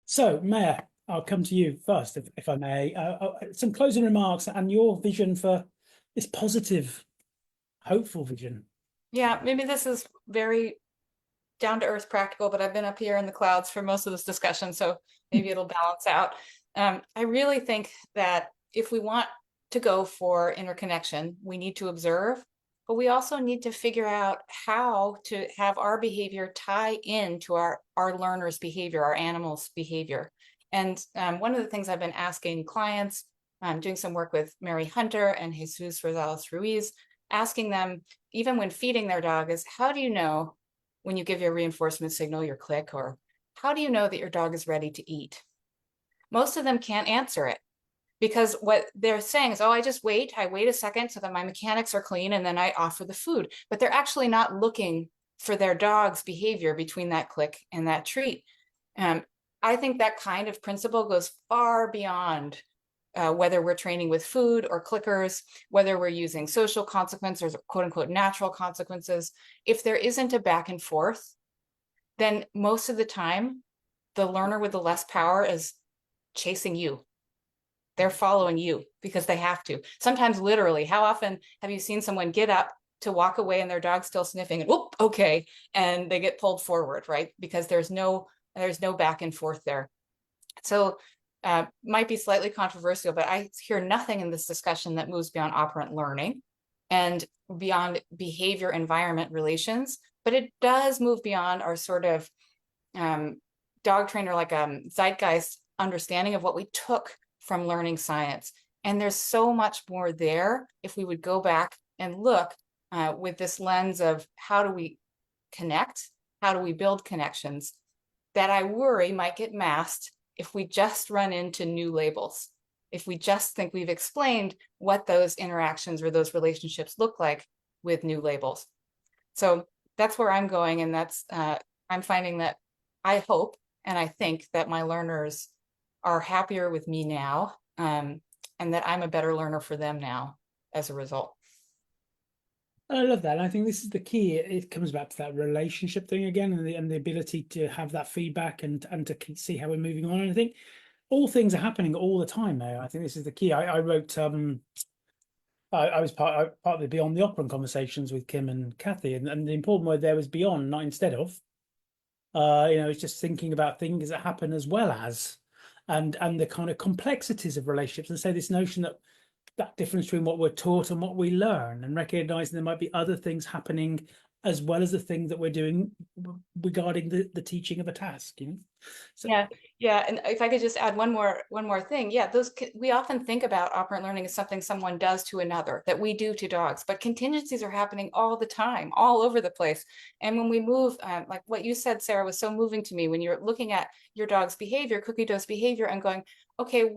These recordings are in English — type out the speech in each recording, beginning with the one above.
So, Maia, I'll come to you first, if I may. Some closing remarks and your vision for this positive, hopeful vision. Yeah, maybe this is very down to earth practical, but I've been up here in the clouds for most of this discussion, so maybe it'll balance out. I really think that if we want to go for interconnection, we need to observe, but we also need to figure out how to have our behavior tie into our learner's behavior, our animal's behavior. And one of the things I've been asking clients, I'm doing some work with Mary Hunter and Jesus Rosales Ruiz, asking them, even when feeding their dog, is how do you know when you give your reinforcement signal, your click, or how do you know that your dog is ready to eat? Most of them can't answer it because what they're saying is, oh, I wait a second so that my mechanics are clean and then I offer the food. But they're actually not looking for their dog's behavior between that click and that treat. I think that kind of principle goes far beyond whether we're training with food or clickers, whether we're using social consequences or quote unquote natural consequences. If there isn't a back and forth, then most of the time, the learner with the less power is chasing you. They're following you because they have to. Sometimes literally, how often have you seen someone get up to walk away and their dog's still sniffing and whoop, okay, and they get pulled forward, right? Because there's no back and forth there. So might be slightly controversial, but I hear nothing in this discussion that moves beyond operant learning and beyond behavior environment relations, but it does move beyond our sort of dog trainer, like zeitgeist understanding of what we took from learning science. And there's so much more there if we would go back and look with this lens of how do we connect, how do we build connections, that I worry might get masked if we just run into new labels, if we just think we've explained what those interactions or those relationships look like with new labels. So that's where I'm going. And that's, I'm finding that I hope and I think that my learners are happier with me now, and that I'm a better learner for them now as a result. I love that. And I think this is the key. It comes back to that relationship thing again, and the ability to have that feedback and to see how we're moving on. And I think all things are happening all the time now. I think this is the key. I wrote I was part of the Beyond the Opera conversations with Kim and Kathy, and the important word there was beyond, not instead of. It's just thinking about things that happen as well as, and the kind of complexities of relationships, and so this notion that difference between what we're taught and what we learn, and recognizing there might be other things happening as well as the thing that we're doing regarding the teaching of a task, so Yeah, and if I could just add one more thing. Yeah, we often think about operant learning as something someone does to another, that we do to dogs, but contingencies are happening all the time, all over the place. And when we move, like what you said, Sarah, was so moving to me, when you're looking at your dog's behavior, cookie dose behavior, and going, okay,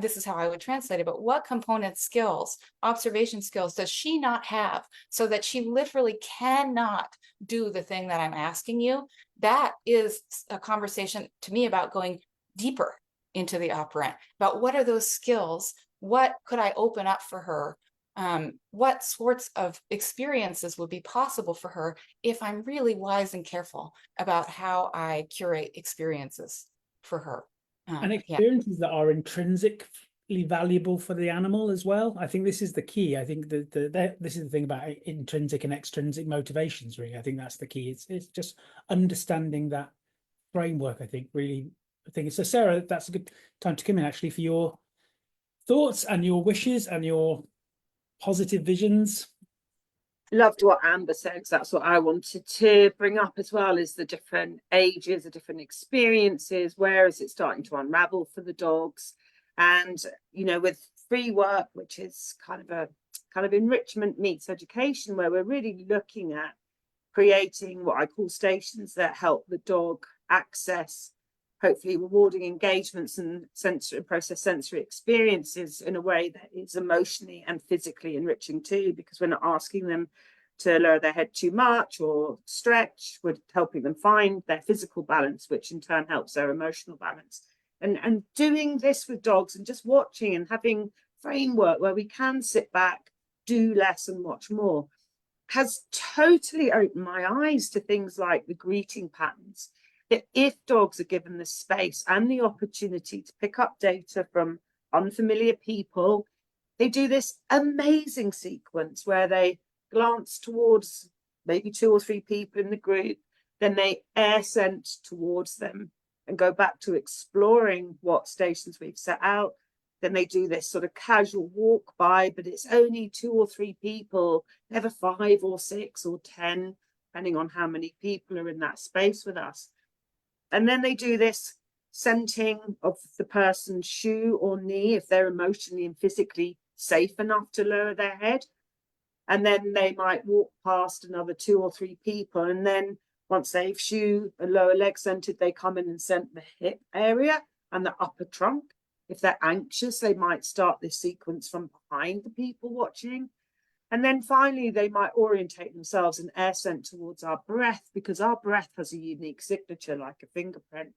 this is how I would translate it, but what component skills, observation skills does she not have so that she literally cannot do the thing that I'm asking you? That is a conversation to me about going deeper into the operant, about what are those skills? What could I open up for her? What sorts of experiences would be possible for her if I'm really wise and careful about how I curate experiences for her? and Yeah. experiences that are intrinsically valuable for the animal as well. I think this is the key. I think this is the thing about intrinsic and extrinsic motivations, really. I think that's the key. It's just understanding that framework, I think, really. I think so. Sarah, that's a good time to come in actually for your thoughts and your wishes and your positive visions. Loved what Amber said, because that's what I wanted to bring up as well, is the different ages, the different experiences. Where is it starting to unravel for the dogs? And with free work, which is kind of enrichment meets education, where we're really looking at creating what I call stations that help the dog access hopefully rewarding engagements and process sensory experiences in a way that is emotionally and physically enriching too, because we're not asking them to lower their head too much or stretch. We're helping them find their physical balance, which in turn helps their emotional balance. And doing this with dogs and just watching and having framework where we can sit back, do less and watch more, has totally opened my eyes to things like the greeting patterns. that if dogs are given the space and the opportunity to pick up data from unfamiliar people, they do this amazing sequence where they glance towards maybe 2 or 3 people in the group, then they air scent towards them and go back to exploring what stations we've set out. Then they do this sort of casual walk by, but it's only 2 or 3 people, never 5 or 6 or 10, depending on how many people are in that space with us. And then they do this scenting of the person's shoe or knee if they're emotionally and physically safe enough to lower their head. And then they might walk past another 2 or 3 people, and then once they've shoe and lower leg scented, they come in and scent the hip area and the upper trunk. If they're anxious, they might start this sequence from behind the people watching. And then finally, they might orientate themselves and air scent towards our breath, because our breath has a unique signature like a fingerprint.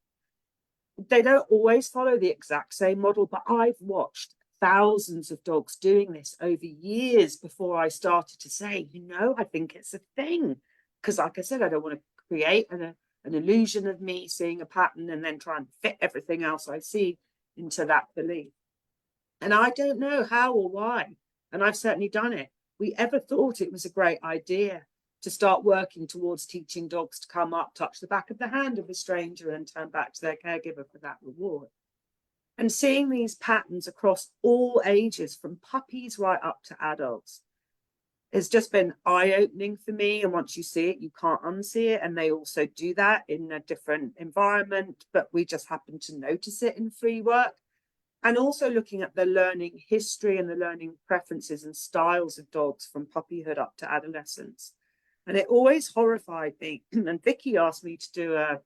They don't always follow the exact same model, but I've watched thousands of dogs doing this over years before I started to say, you know, I think it's a thing. Because like I said, I don't want to create an illusion of me seeing a pattern and then try and fit everything else I see into that belief. And I don't know how or why, and I've certainly done it, we ever thought it was a great idea to start working towards teaching dogs to come up, touch the back of the hand of a stranger and turn back to their caregiver for that reward. And seeing these patterns across all ages, from puppies right up to adults, has just been eye-opening for me. And once you see it, you can't unsee it. And they also do that in a different environment, but we just happen to notice it in free work. And also looking at the learning history and the learning preferences and styles of dogs from puppyhood up to adolescence. And it always horrified me. And Vicky asked me to do a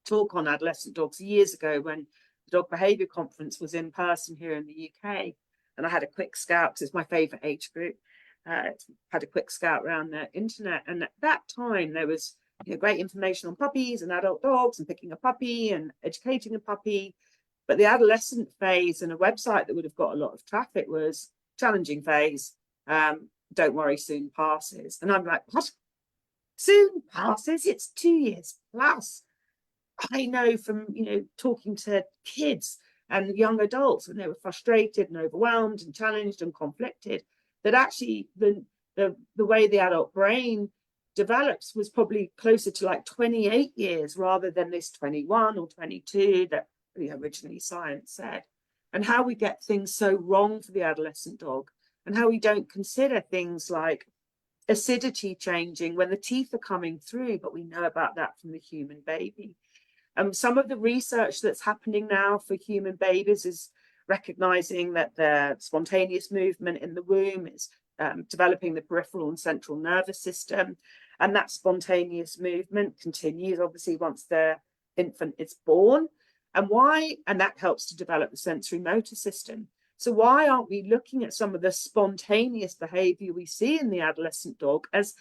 talk on adolescent dogs years ago when the Dog Behaviour Conference was in person here in the UK. And I had a quick scout, because it's my favourite age group. Had a quick scout around the internet, and at that time there was great information on puppies and adult dogs and picking a puppy and educating a puppy, but the adolescent phase and a website that would have got a lot of traffic was challenging phase. Don't worry, soon passes. And I'm like, what? Soon passes? It's 2 years plus. I know from talking to kids and young adults when they were frustrated and overwhelmed and challenged and conflicted, that actually the way the adult brain develops was probably closer to like 28 years rather than this 21 or 22 that originally science said. And how we get things so wrong for the adolescent dog, and how we don't consider things like acidity changing when the teeth are coming through, but we know about that from the human baby. Some of the research that's happening now for human babies is recognizing that the spontaneous movement in the womb is developing the peripheral and central nervous system. And that spontaneous movement continues, obviously, once the infant is born. And that helps to develop the sensory motor system. So why aren't we looking at some of the spontaneous behavior we see in the adolescent dog as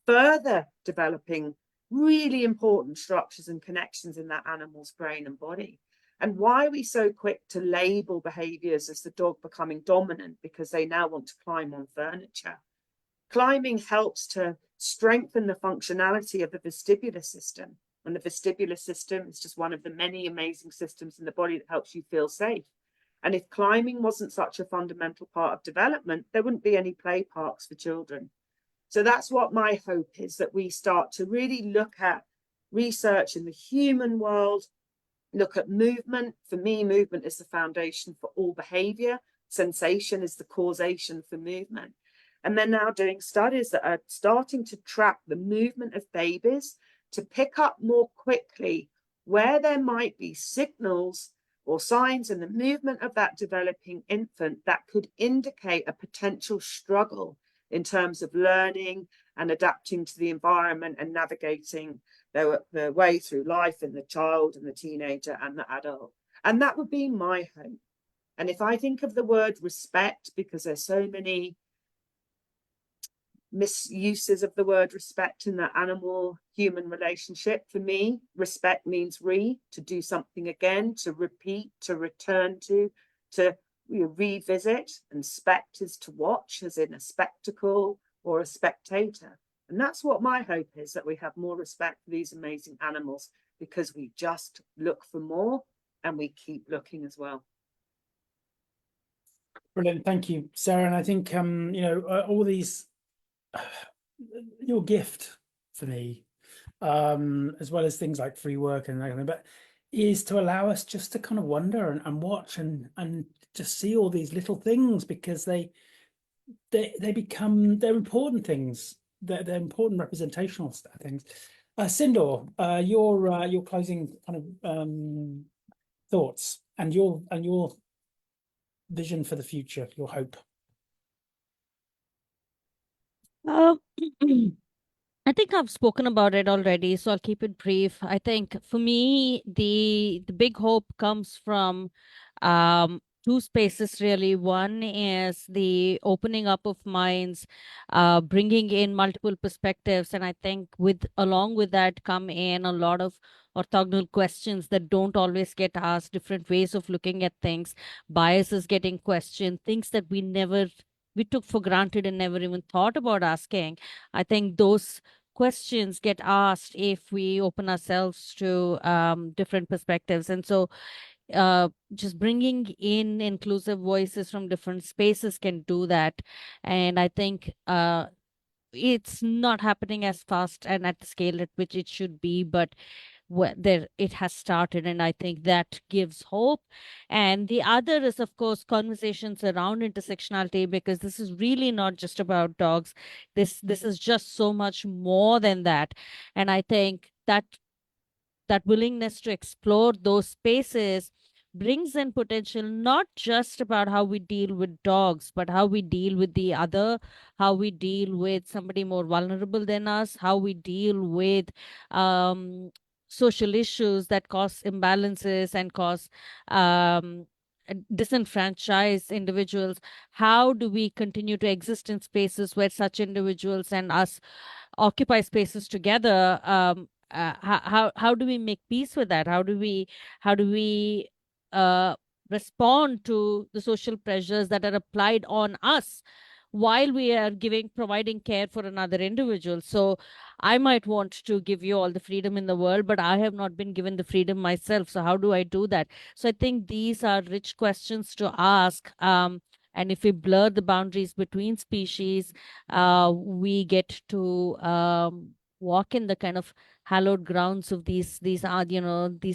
further developing really important structures and connections in that animal's brain and body? And why are we so quick to label behaviors as the dog becoming dominant because they now want to climb on furniture? Climbing helps to strengthen the functionality of the vestibular system. And the vestibular system is just one of the many amazing systems in the body that helps you feel safe. And if climbing wasn't such a fundamental part of development, there wouldn't be any play parks for children. So that's what my hope is, that we start to really look at research in the human world, look at movement. For me, movement is the foundation for all behavior. Sensation is the causation for movement. And they're now doing studies that are starting to track the movement of babies to pick up more quickly where there might be signals or signs in the movement of that developing infant that could indicate a potential struggle in terms of learning and adapting to the environment and navigating their way through life in the child and the teenager and the adult. And that would be my hope. And if I think of the word respect, because there's so many misuses of the word respect in the animal-human relationship, for me, respect means to do something again, to repeat, to return to revisit, and spect is to watch, as in a spectacle or a spectator. And that's what my hope is, that we have more respect for these amazing animals, because we just look for more and we keep looking as well. Brilliant, thank you, Sarah. And I think all these, your gift for me, as well as things like free work and that kind of, but is to allow us just to kind of wonder and watch and just see all these little things, because they're important things. They're important representational things. Sindhoor, your closing kind of thoughts and your vision for the future, your hope. I think I've spoken about it already, so I'll keep it brief. I think for me, the big hope comes from two spaces really. One is the opening up of minds, bringing in multiple perspectives, and I think along with that come in a lot of orthogonal questions that don't always get asked, different ways of looking at things, biases getting questioned, things that we took for granted and never even thought about asking. I think those questions get asked if we open ourselves to different perspectives. And so just bringing in inclusive voices from different spaces can do that. And I think it's not happening as fast and at the scale at which it should be, but there it has started, and I think that gives hope. And the other is, of course, conversations around intersectionality, because this is really not just about dogs. This is just so much more than that. And I think that willingness to explore those spaces brings in potential, not just about how we deal with dogs, but how we deal with the other, how we deal with somebody more vulnerable than us, how we deal with social issues that cause imbalances and cause disenfranchised individuals. How do we continue to exist in spaces where such individuals and us occupy spaces together? How do we make peace with that? How do we uh, respond to the social pressures that are applied on us while we are providing care for another individual? So I might want to give you all the freedom in the world, but I have not been given the freedom myself. So how do I do that? So I think these are rich questions to ask. And if we blur the boundaries between species, we get to walk in the kind of hallowed grounds of these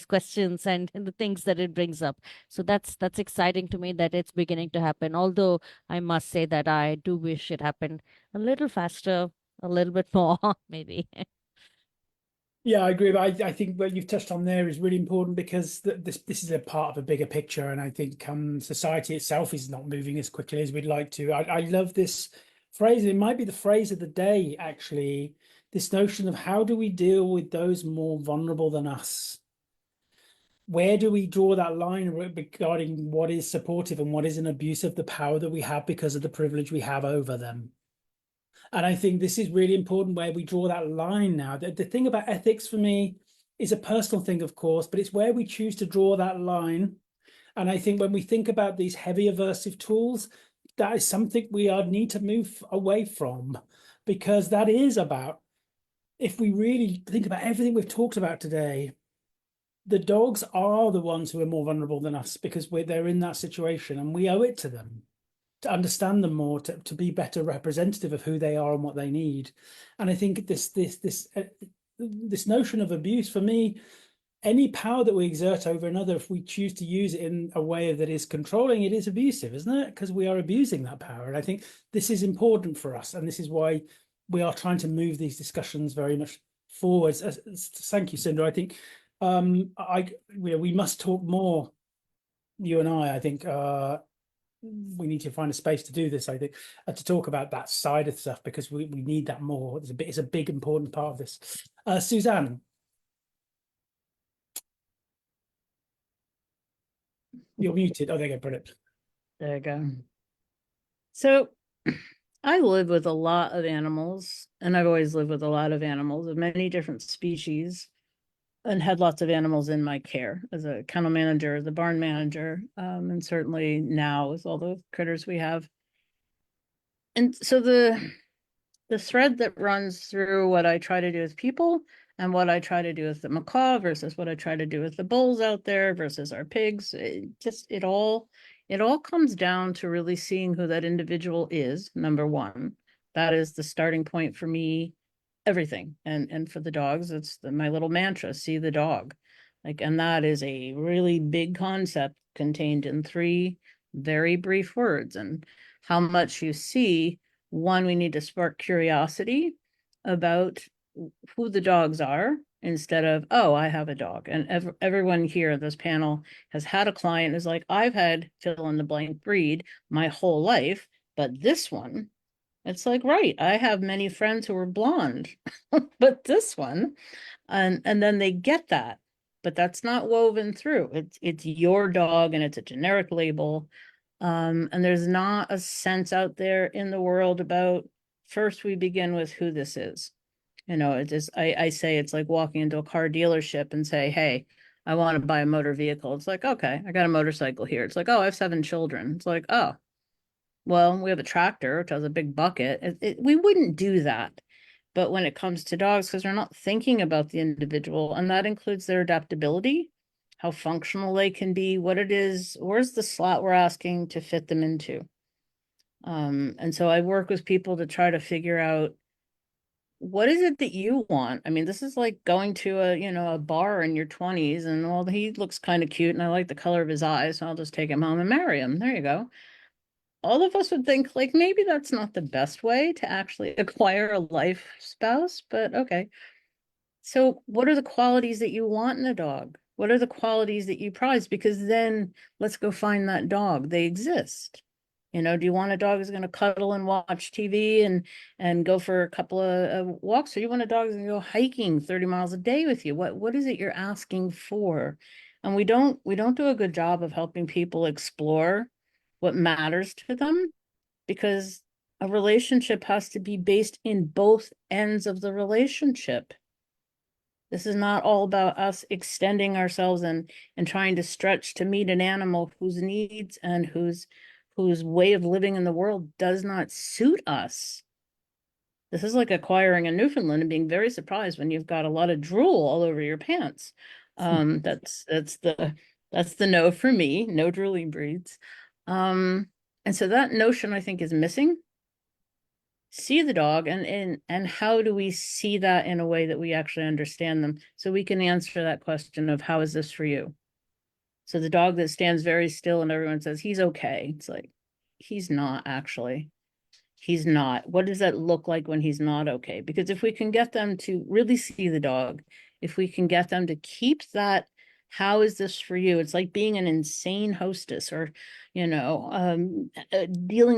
questions and the things that it brings up. So that's exciting to me that it's beginning to happen. Although I must say that I do wish it happened a little faster, a little bit more, maybe. Yeah, I agree. But I think what you've touched on there is really important, because this is a part of a bigger picture, and I think society itself is not moving as quickly as we'd like to. I love this phrase. It might be the phrase of the day, actually. This notion of how do we deal with those more vulnerable than us? Where do we draw that line regarding what is supportive and what is an abuse of the power that we have because of the privilege we have over them? And I think this is really important, where we draw that line now. The thing about ethics for me is a personal thing, of course, but it's where we choose to draw that line. And I think when we think about these heavy aversive tools, that is something we need to move away from, because that is about, if we really think about everything we've talked about today, the dogs are the ones who are more vulnerable than us, because they're in that situation, and we owe it to them to understand them more, to be better representative of who they are and what they need. And I think this notion of abuse, for me, any power that we exert over another, if we choose to use it in a way that is controlling, it is abusive, isn't it? Because we are abusing that power. And I think this is important for us, and this is why we are trying to move these discussions very much forwards. Thank you, Sindhoor. I think we must talk more, you and I think we need to find a space to do this, I think, to talk about that side of stuff, because we need that more. It's a big important part of this. Suzanne, you're muted. Oh, there you go. Brilliant. There you go. So I live with a lot of animals, and I've always lived with a lot of animals of many different species, and had lots of animals in my care as a kennel manager, as a barn manager, and certainly now with all the critters we have. And so the thread that runs through what I try to do with people and what I try to do with the macaw versus what I try to do with the bulls out there versus our pigs. It all comes down to really seeing who that individual is, number one. That is the starting point for me, everything. And for the dogs, it's my little mantra, see the dog. Like, and that is a really big concept contained in 3 very brief words. And how much you see, one, we need to spark curiosity about who the dogs are instead of, oh, I have a dog. And everyone here at this panel has had a client who's like, I've had fill in the blank breed my whole life, but this one, it's like, right, I have many friends who are blonde, but this one, and then they get that, but that's not woven through. It's your dog and it's a generic label. And there's not a sense out there in the world about, first we begin with who this is. You know, it just, I say it's like walking into a car dealership and say, hey, I want to buy a motor vehicle. It's like, okay, I got a motorcycle here. It's like, oh, I have 7 children. It's like, oh, well, we have a tractor, which has a big bucket. We wouldn't do that. But when it comes to dogs, because we're not thinking about the individual, and that includes their adaptability, how functional they can be, what it is, where's the slot we're asking to fit them into. And so I work with people to try to figure out, what is it that you want? I mean, this is like going to a bar in your 20s and, well, he looks kind of cute and I like the color of his eyes, so I'll just take him home and marry him. There you go. All of us would think like maybe that's not the best way to actually acquire a life spouse, but okay. So what are the qualities that you want in a dog? What are the qualities that you prize? Because then let's go find that dog. They exist. You know, do you want a dog who's going to cuddle and watch TV and go for a couple of walks, or you want a dog who's going to go hiking 30 miles a day with you? What is it you're asking for? And we don't do a good job of helping people explore what matters to them, because a relationship has to be based in both ends of the relationship. This is not all about us extending ourselves and trying to stretch to meet an animal whose needs and whose way of living in the world does not suit us. This is like acquiring a Newfoundland and being very surprised when you've got a lot of drool all over your pants. That's the no for me, no drooling breeds. And so that notion, I think, is missing. See the dog, and how do we see that in a way that we actually understand them, so we can answer that question of, how is this for you? So the dog that stands very still and everyone says he's okay, it's like, he's not actually. He's not. What does that look like when he's not okay? Because if we can get them to really see the dog, if we can get them to keep that, how is this for you? It's like being an insane hostess, or, dealing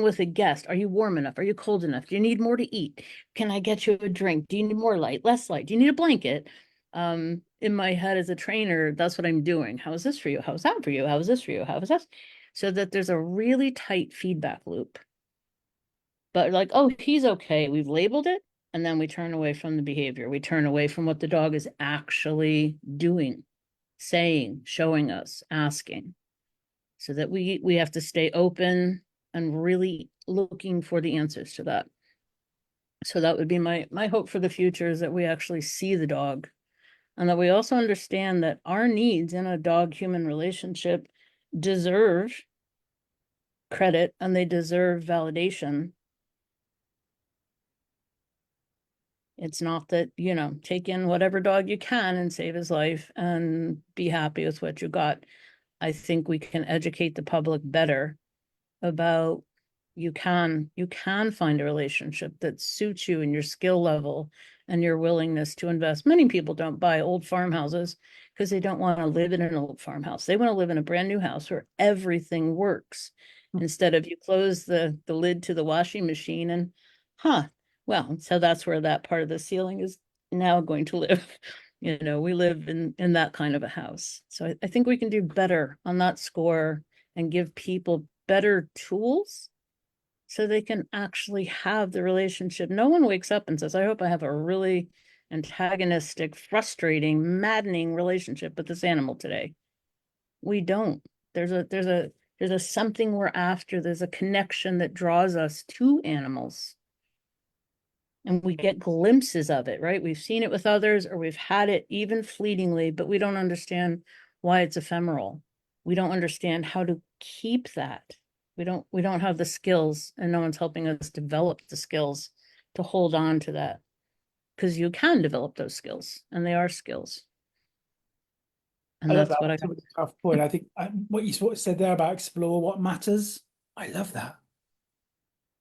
with a guest. Are you warm enough? Are you cold enough? Do you need more to eat? Can I get you a drink? Do you need more light, less light? Do you need a blanket? In my head as a trainer, that's what I'm doing. How is this for you? How is that for you? How is this for you? How is this? So that there's a really tight feedback loop. But like, oh, he's okay. We've labeled it, and then we turn away from the behavior. We turn away from what the dog is actually doing, saying, showing us, asking. So that we have to stay open and really looking for the answers to that. So that would be my hope for the future, is that we actually see the dog, and that we also understand that our needs in a dog-human relationship deserve credit and they deserve validation. It's not that, take in whatever dog you can and save his life and be happy with what you got. I think we can educate the public better about, you can find a relationship that suits you and your skill level and your willingness to invest. Many people don't buy old farmhouses because they don't want to live in an old farmhouse. They want to live in a brand new house where everything works. Instead of, you close the lid to the washing machine and, well, so that's where that part of the ceiling is now going to live. We live in that kind of a house. So I think we can do better on that score and give people better tools so they can actually have the relationship. No one wakes up and says, I hope I have a really antagonistic, frustrating, maddening relationship with this animal today. We don't. There's a something we're after. There's a connection that draws us to animals. And we get glimpses of it, right? We've seen it with others, or we've had it even fleetingly, but we don't understand why it's ephemeral. We don't understand how to keep that. We don't have the skills, and no one's helping us develop the skills to hold on to that. Because you can develop those skills, and they are skills. And I love that's that. what I That's a really tough point. I think what you sort of said there about explore what matters. I love that.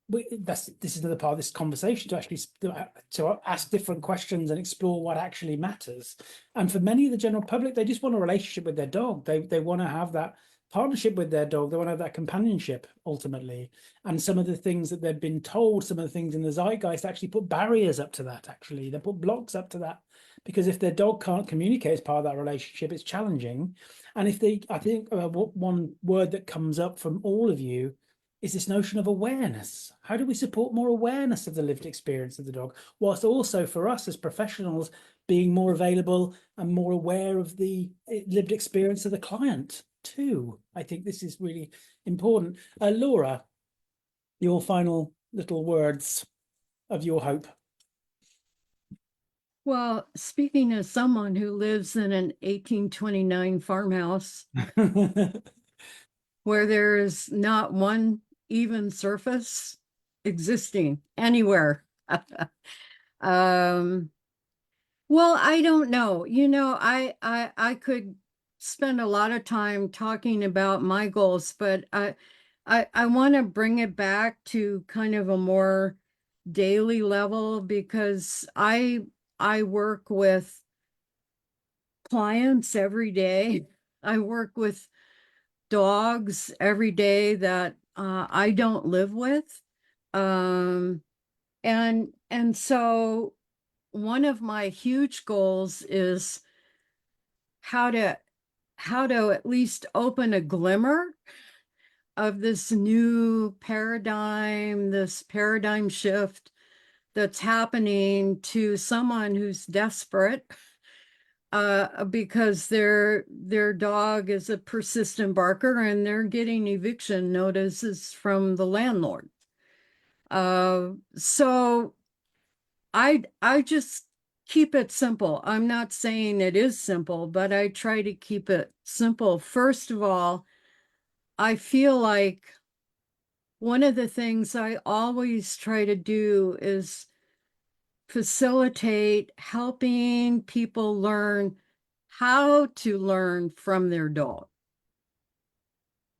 This is another part of this conversation, to actually to ask different questions and explore what actually matters. And for many of the general public, they just want a relationship with their dog. They want to have that partnership with their dog. They want to have that companionship ultimately. And some of the things that they've been told, some of the things in the zeitgeist actually put barriers up to that. Actually, they put blocks up to that, because if their dog can't communicate as part of that relationship, it's challenging. And if they, I think one word that comes up from all of you is this notion of awareness. How do we support more awareness of the lived experience of the dog, whilst also for us as professionals being more available and more aware of the lived experience of the client too? I think this is really important. Laura, your final little words of your hope. Well, speaking as someone who lives in an 1829 farmhouse where there is not one even surface existing anywhere. Well, I don't know. I could spend a lot of time talking about my goals, but I want to bring it back to kind of a more daily level, because I work with clients every day. I work with dogs every day that I don't live with. And so one of my huge goals is how to at least open a glimmer of this new paradigm, this paradigm shift that's happening to someone who's desperate because their dog is a persistent barker and they're getting eviction notices from the landlord. So I just keep it simple. I'm not saying it is simple, but I try to keep it simple. First of all, I feel like one of the things I always try to do is facilitate helping people learn how to learn from their dog.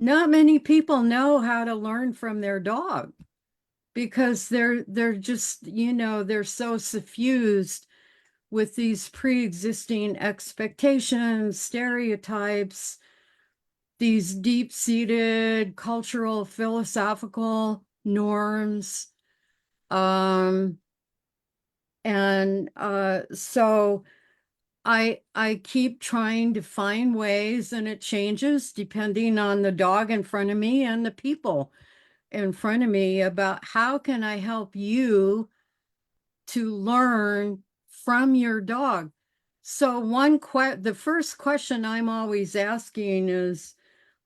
Not many people know how to learn from their dog because they're just, they're so suffused with these pre-existing expectations, stereotypes, these deep-seated cultural, philosophical norms. So I keep trying to find ways, and it changes depending on the dog in front of me and the people in front of me, about how can I help you to learn from your dog. So the first question I'm always asking is,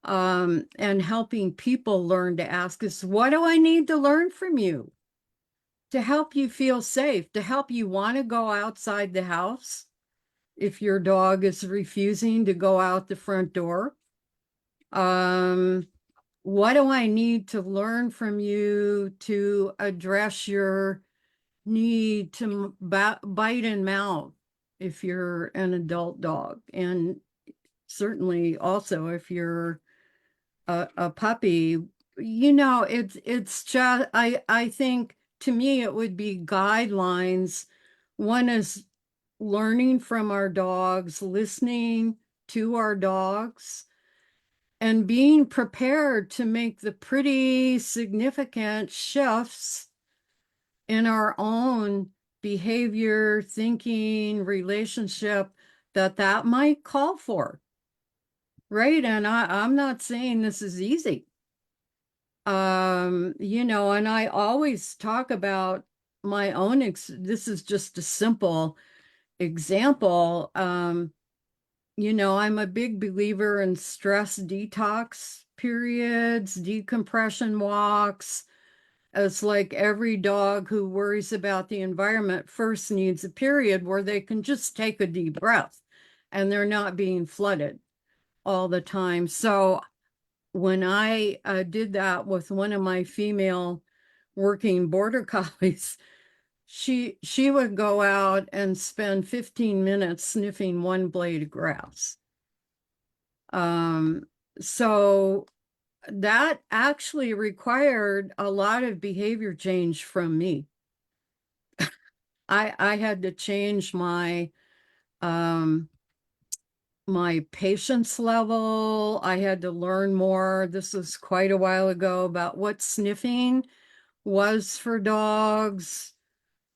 and helping people learn to ask is, what do I need to learn from you to help you feel safe, to help you want to go outside the house if your dog is refusing to go out the front door? What do I need to learn from you to address your need to bite and mouth if you're an adult dog? And certainly also if you're a puppy, it's just, I think to me it would be guidelines. One is learning from our dogs, listening to our dogs, and being prepared to make the pretty significant shifts in our own behavior, thinking, relationship that might call for. Right. And I'm not saying this is easy. And I always talk about my own, this is just a simple example. I'm a big believer in stress detox periods, decompression walks, It's like every dog who worries about the environment first needs a period where they can just take a deep breath and they're not being flooded all the time. So when I did that with one of my female working border collies, she would go out and spend 15 minutes sniffing one blade of grass. So that actually required a lot of behavior change from me. I had to change my my patience level. I had to learn more. This was quite a while ago about what sniffing was for dogs.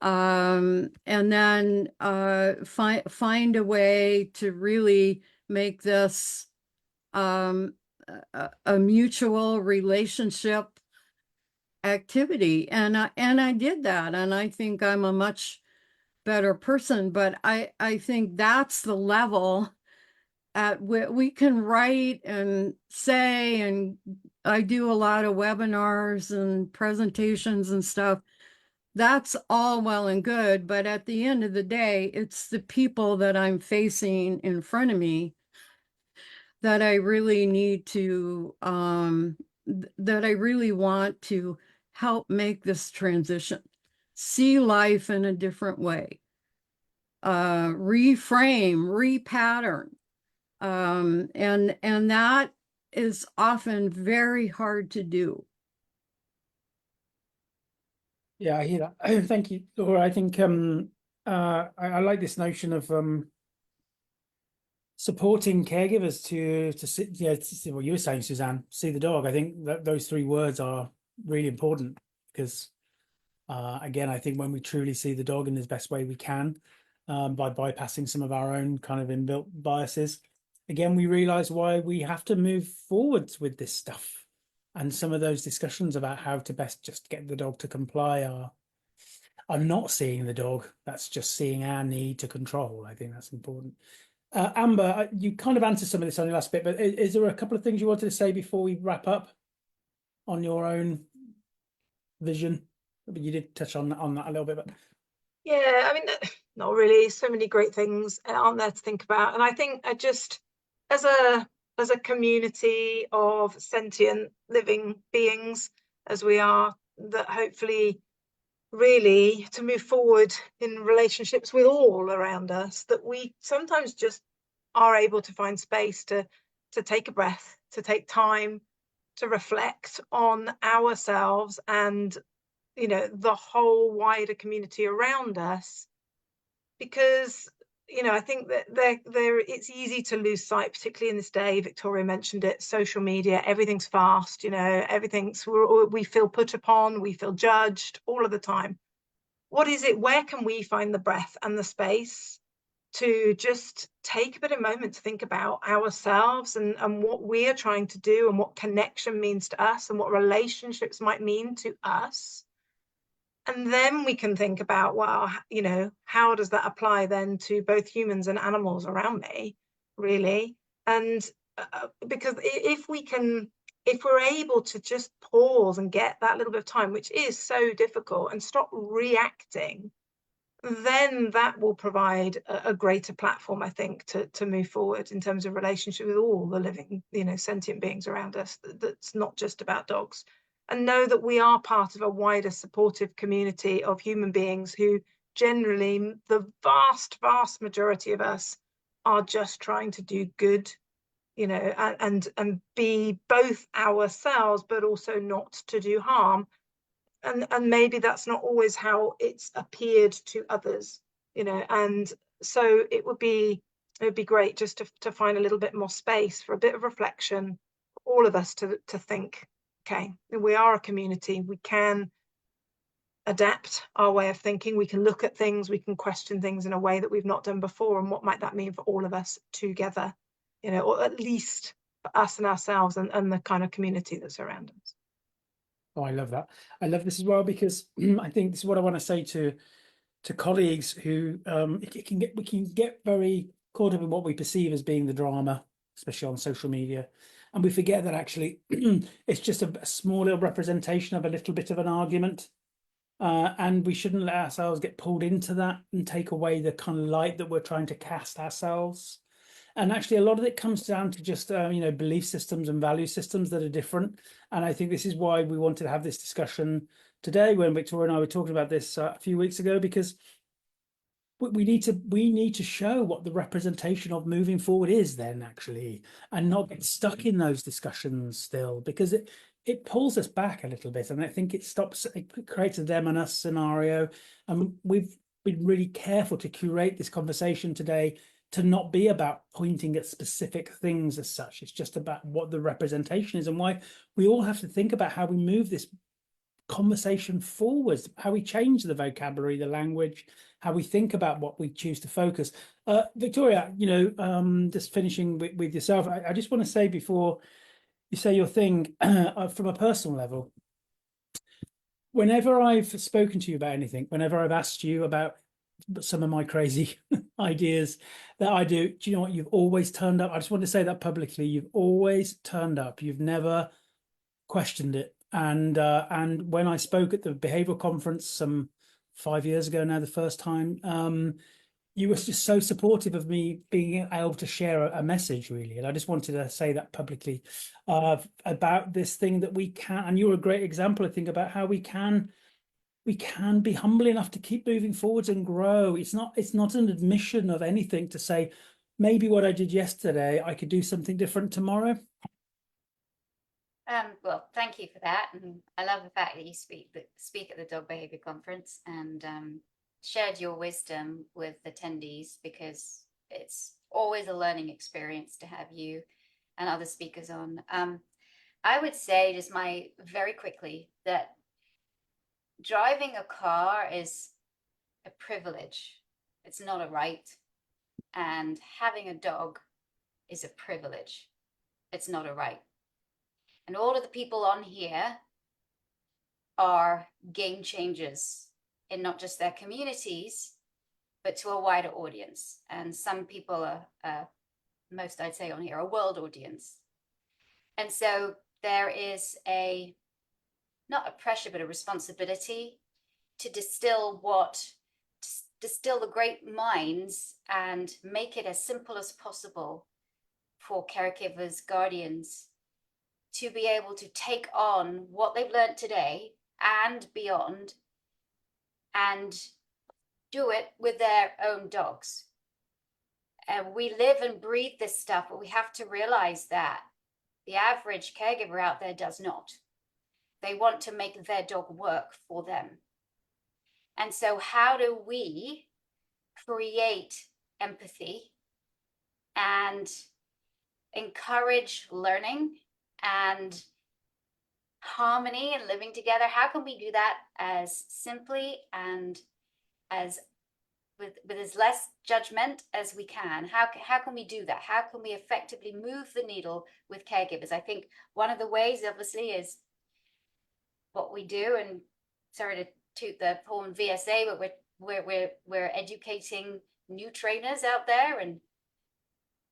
And then find a way to really make this a mutual relationship activity. And I did that, and I think I'm a much better person. But I think that's the level at which we can write and say, and I do a lot of webinars and presentations and stuff. That's all well and good, but at the end of the day, it's the people that I'm facing in front of me that I really need to, that I really want to help make this transition, see life in a different way, reframe, repattern. And that is often very hard to do. Yeah, I hear that. Thank you, Laura. I think I like this notion of supporting caregivers to see, yeah, to see what you were saying, Suzanne, see the dog. I think that those three words are really important because again, I think when we truly see the dog in the best way we can, by bypassing some of our own kind of inbuilt biases, again, we realize why we have to move forwards with this stuff. And some of those discussions about how to best just get the dog to comply are not seeing the dog. That's just seeing our need to control. I think that's important. Amber, you kind of answered some of this on your last bit, but is there a couple of things you wanted to say before we wrap up on your own vision? You did touch on that a little bit, but yeah, I mean, not really. So many great things aren't there to think about, and I think I just, as a community of sentient living beings, as we are, that hopefully really to move forward in relationships with all around us, that we sometimes just are able to find space to take a breath, to take time to reflect on ourselves and, you know, the whole wider community around us. Because, you know, I think that there it's easy to lose sight, particularly in this day. Victoria mentioned it, social media, everything's fast, you know, we feel put upon, we feel judged all of the time. What is it? Where can we find the breath and the space to just take a bit of moment to think about ourselves and what we are trying to do and what connection means to us and what relationships might mean to us? And then we can think about, well, you know, how does that apply then to both humans and animals around me, really? And because if we're able to just pause and get that little bit of time, which is so difficult, and stop reacting, then that will provide a greater platform, I think, to move forward in terms of relationship with all the living, you know, sentient beings around us. That's not just about dogs. And know that we are part of a wider supportive community of human beings who generally, the vast majority of us, are just trying to do good, you know, and be both ourselves, but also not to do harm. And maybe that's not always how it's appeared to others, you know. And so it would be great just to find a little bit more space for a bit of reflection for all of us to think, okay, we are a community, we can adapt our way of thinking, we can look at things, we can question things in a way that we've not done before, and what might that mean for all of us together, you know, or at least for us and ourselves and the kind of community that's around us. oh, I love that. I love this as well because I think this is what I want to say to colleagues who we can get very caught up in what we perceive as being the drama, especially on social media. And we forget that actually it's just a small little representation of a little bit of an argument. And we shouldn't let ourselves get pulled into that and take away the kind of light that we're trying to cast ourselves. And actually, a lot of it comes down to just, belief systems and value systems that are different. And I think this is why we wanted to have this discussion today when Victoria and I were talking about this a few weeks ago, because we need to show what the representation of moving forward is then actually, and not get stuck in those discussions still, because it pulls us back a little bit. And I think it creates a them and us scenario. And we've been really careful to curate this conversation today to not be about pointing at specific things as such. It's just about what the representation is and why we all have to think about how we move this conversation forwards, how we change the vocabulary, the language, how we think about what we choose to focus. Victoria, just finishing with yourself, I just want to say before you say your thing, from a personal level, whenever I've spoken to you about anything, whenever I've asked you about some of my crazy ideas that I do you know what, you've always turned up. I just want to say that publicly. You've always turned up. You've never questioned it. And when I spoke at the behaviour conference some 5 years ago now, the first time, you were just so supportive of me being able to share a message, really. And I just wanted to say that publicly, about this thing that we can, and you're a great example, I think, about how we can be humble enough to keep moving forwards and grow. It's not an admission of anything to say, maybe what I did yesterday, I could do something different tomorrow. Well, thank you for that, and I love the fact that you speak at the dog behavior conference and shared your wisdom with attendees, because it's always a learning experience to have you and other speakers on. I would say just very quickly that driving a car is a privilege. It's not a right, and having a dog is a privilege. It's not a right. And all of the people on here are game changers in not just their communities, but to a wider audience. And some people are, most I'd say on here, a world audience. And so there is not a pressure, but a responsibility to distill the great minds and make it as simple as possible for caregivers, guardians, to be able to take on what they've learned today and beyond and do it with their own dogs. And we live and breathe this stuff, but we have to realize that the average caregiver out there does not. They want to make their dog work for them. And so how do we create empathy and encourage learning and harmony and living together? How can we do that as simply and as with as less judgment as we can? How can we do that? How can we effectively move the needle with caregivers? I think one of the ways, obviously, is what we do. And sorry to toot the horn VSA, but we're educating new trainers out there and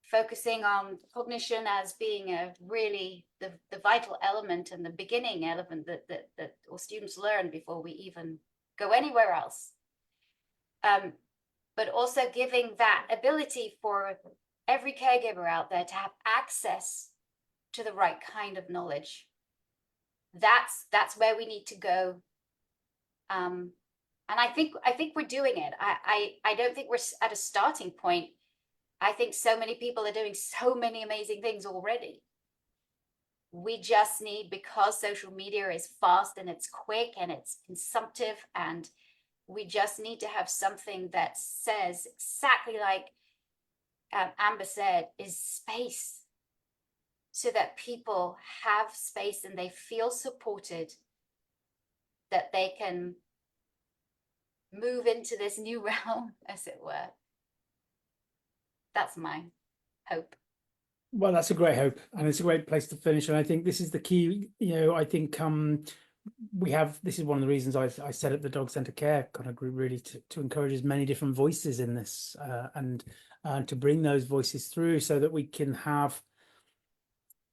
focusing on cognition as being a really the vital element and the beginning element that all students learn before we even go anywhere else. But also giving that ability for every caregiver out there to have access to the right kind of knowledge. That's where we need to go. And I think we're doing it. I don't think we're at a starting point. I think so many people are doing so many amazing things already. We just need, because social media is fast and it's quick and it's consumptive, and we just need to have something that says exactly like Amber said, is space, so that people have space and they feel supported, that they can move into this new realm, as it were. That's my hope. Well, that's a great hope, and it's a great place to finish. And I think this is the key. I think this is one of the reasons I set up the Dog Centre Care kind of group, really to encourage as many different voices in this, and to bring those voices through, so that we can have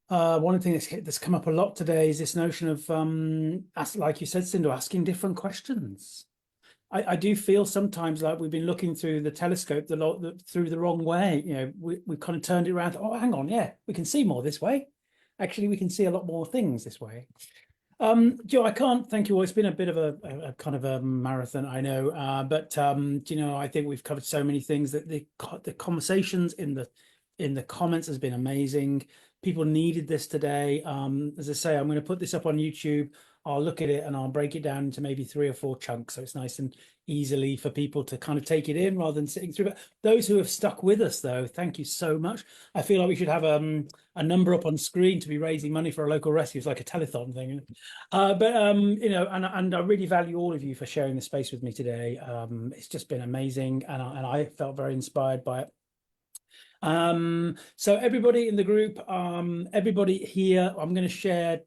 One of the things that's come up a lot today is this notion of, like you said, Sindhoor, asking different questions. I do feel sometimes like we've been looking through the telescope through the wrong way. You know, we kind of turned it around. Oh, hang on, yeah, we can see more this way. Actually, we can see a lot more things this way. Joe, I can't thank you all. It's been a bit of a kind of a marathon, I know, but you know, I think we've covered so many things that the conversations in the comments has been amazing. People needed this today. As I say, I'm going to put this up on YouTube. I'll look at it and I'll break it down into maybe 3 or 4 chunks, so it's nice and easily for people to kind of take it in rather than sitting through. But those who have stuck with us, though, thank you so much. I feel like we should have a number up on screen to be raising money for a local rescue. It's like a telethon thing. But you know, and I really value all of you for sharing the space with me today. It's just been amazing, and I felt very inspired by it. So everybody in the group, everybody here, I'm going to share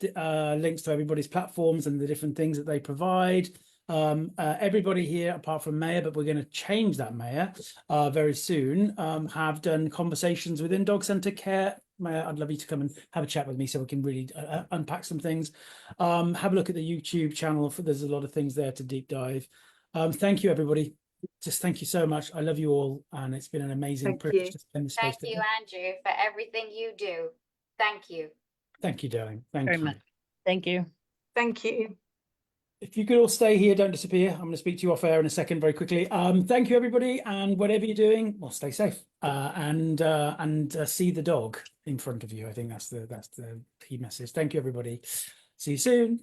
links to everybody's platforms and the different things that they provide. Everybody here, apart from Maia, but we're going to change that, Maia, very soon, have done conversations within dog centre care. Maia, I'd love you to come and have a chat with me so we can really unpack some things. Have a look at the YouTube channel. There's a lot of things there to deep dive. Thank you, everybody. Just thank you so much. I love you all, and it's been an amazing privilege to spend this space. Thank you, Andrew, for everything you do. Thank you. Thank you, darling. Thank Very you. much. Thank you. Thank you. If you could all stay here, don't disappear. I'm going to speak to you off air in a second, very quickly. Thank you, everybody, and whatever you're doing, well, stay safe and see the dog in front of you. I think that's the key message. Thank you, everybody. See you soon.